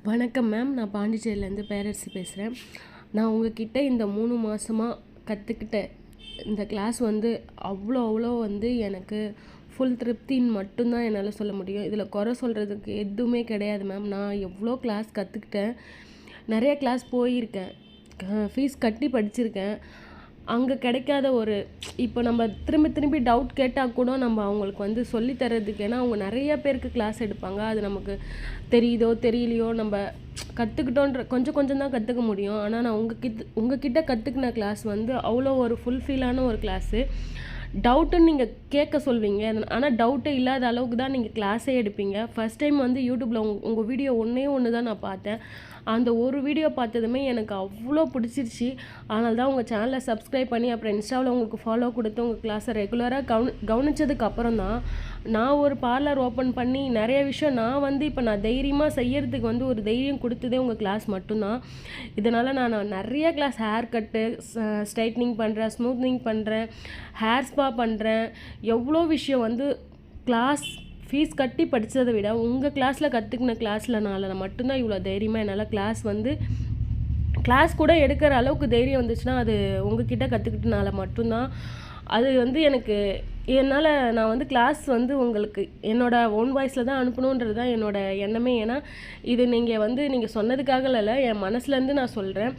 வணக்கம் மேம். நான் பாண்டிச்சேரியிலேருந்து பேரரசி பேசுகிறேன். நான் உங்ககிட்ட இந்த 3 மாதமா கற்றுக்கிட்ட இந்த கிளாஸ் வந்து அவ்வளோ வந்து எனக்கு ஃபுல் திருப்தின்னு மட்டும்தான் என்னால் சொல்ல முடியும். இதில் குறை சொல்கிறதுக்கு எதுவுமே கிடையாது மேம். நான் எவ்வளோ கிளாஸ் கற்றுக்கிட்டேன், நிறைய கிளாஸ் போயிருக்கேன், ஃபீஸ் கட்டி படிச்சிருக்கேன். அங்கே கிடைக்காத ஒரு இப்போ நம்ம திரும்பி டவுட் கேட்டால் கூட நம்ம அவங்களுக்கு வந்து சொல்லித்தரதுக்கு, ஏன்னா அவங்க நிறைய பேருக்கு கிளாஸ் எடுப்பாங்க. அது நமக்கு தெரியுதோ தெரியலையோ நம்ம கற்றுக்கிட்டோன்ற கொஞ்சம் தான் கற்றுக்க முடியும். ஆனால் நான் உங்ககிட்ட கற்றுக்கின கிளாஸ் வந்து அவ்வளோ ஒரு ஃபுல்ஃபில்லான ஒரு கிளாஸு. டவுட்டுன்னு நீங்கள் கேட்க சொல்வீங்க, ஆனால் டவுட்டே இல்லாத அளவுக்கு தான் நீங்கள் கிளாஸே எடுப்பீங்க. ஃபஸ்ட் டைம் வந்து யூடியூப்பில் உங்கள் வீடியோ ஒன்று தான் நான் பார்த்தேன். அந்த ஒரு வீடியோ பார்த்ததுமே எனக்கு அவ்வளோ பிடிச்சிருச்சு. அதனால தான் உங்கள் சேனலை சப்ஸ்கிரைப் பண்ணி அப்புறம் இன்ஸ்டாவில் உங்களுக்கு ஃபாலோ கொடுத்து உங்கள் கிளாஸை ரெகுலராக கவனித்ததுக்கு அப்புறம் தான் நான் ஒரு பார்லர் ஓப்பன் பண்ணி நிறைய விஷயம் நான் தைரியமாக செய்யறதுக்கு வந்து ஒரு தைரியம் கொடுத்ததே உங்கள் கிளாஸ் மட்டும்தான். இதனால் நான் நிறைய கிளாஸ் ஹேர் கட்டு, ஸ்ட்ரைட்னிங் பண்ணுறேன், ஸ்மூத்னிங் பண்ணுறேன், ஹேர் ஸ்பா பண்ணுறேன். எவ்வளோ விஷயம் வந்து கிளாஸ் ஃபீஸ் கட்டி படித்ததை விட உங்கள் கிளாஸில் கற்றுக்கின கிளாஸ்லனால மட்டும்தான் இவ்வளோ தைரியமாக என்னால் கிளாஸ் கூட எடுக்கிற அளவுக்கு தைரியம் வந்துச்சுன்னா அது உங்ககிட்ட கற்றுக்கிட்டனால மட்டும்தான். அது வந்து நான் வந்து கிளாஸ் வந்து உங்களுக்கு என்னோடய ஓன் வாய்ஸில் தான் அனுப்பணுன்றது தான் என்னோடய எண்ணமே. ஏன்னா இது நீங்கள் சொன்னதுக்காக இல்லை, என் மனசுலேருந்து நான் சொல்கிறேன்.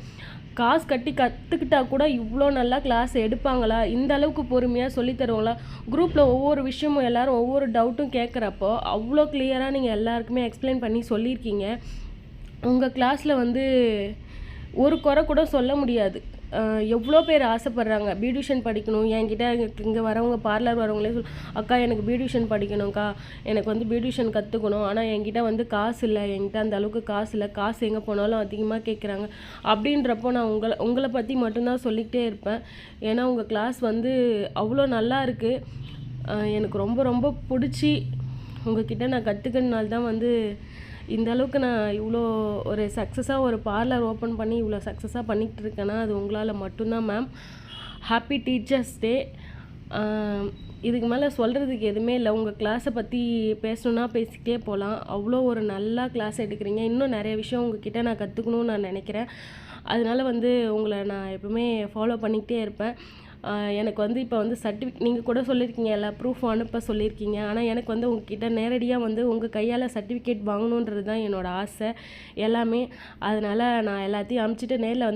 காசு கட்டி கற்றுக்கிட்டா கூட இவ்வளோ நல்லா கிளாஸ் எடுப்பாங்களா, இந்த அளவுக்கு பொறுமையாக சொல்லித்தருவாங்களா, குரூப்பில் ஒவ்வொரு விஷயமும் எல்லோரும் ஒவ்வொரு டவுட்டும் கேட்குறப்போ அவ்வளோ கிளியராக நீங்கள் எல்லாருக்குமே எக்ஸ்பிளைன் பண்ணி சொல்லியிருக்கீங்க. உங்கள் கிளாஸில் வந்து ஒரு குறை கூட சொல்ல முடியாது. எவ்வளோ பேர் ஆசைப்பட்றாங்க பியூட்டிஷியன் படிக்கணும். என்கிட்ட இங்கே வரவங்க பார்லர் வரவங்களே அக்கா எனக்கு பியூட்டிஷியன் படிக்கணும்க்கா, எனக்கு வந்து பியூட்டிஷியன் கற்றுக்கணும், ஆனால் என்கிட்ட வந்து காசு இல்லை, என்கிட்ட அந்த அளவுக்கு காசு இல்லை, காசு எங்கே போனாலும் அதிகமாக கேட்குறாங்க. அப்படின்றப்போ நான் உங்களை பற்றி மட்டும்தான் சொல்லிக்கிட்டே இருப்பேன். ஏன்னா உங்கள் கிளாஸ் வந்து அவ்வளோ நல்லா இருக்குது. எனக்கு ரொம்ப பிடிச்சி உங்ககிட்ட நான் கற்றுக்கிறதுனால தான் வந்து இந்த அளவுக்கு நான் இவ்வளோ ஒரு சக்ஸஸாக ஒரு பார்லர் ஓப்பன் பண்ணி இவ்வளோ சக்ஸஸாக பண்ணிகிட்டு இருக்கேன்னா அது உங்களால் மட்டும்தான் மேம். Happy teachers day. இதுக்கு மேலே சொல்கிறதுக்கு எதுவுமே இல்லை. உங்கள் கிளாஸை பற்றி பேசணுன்னா பேசிக்கிட்டே போகலாம். அவ்வளோ ஒரு நல்லா கிளாஸ் எடுக்கிறீங்க. இன்னும் நிறைய விஷயம் உங்ககிட்ட நான் கற்றுக்கணும்னு நான் நினைக்கிறேன். அதனால வந்து உங்களை நான் எப்பவுமே ஃபாலோ பண்ணிக்கிட்டே இருப்பேன். எனக்கு வந்து இப்போ வந்து நீங்கள் கூட சொல்லியிருக்கீங்க, எல்லா ப்ரூஃபும் அனுப்ப சொல்லியிருக்கீங்க. ஆனால் எனக்கு வந்து உங்ககிட்ட நேரடியாக வந்து உங்கள் கையால் சர்டிஃபிகேட் வாங்கணுன்றது தான் என்னோடய ஆசை எல்லாமே. அதனால் நான் எல்லாத்தையும் அனுப்பிச்சிட்டு நேரில் வந்து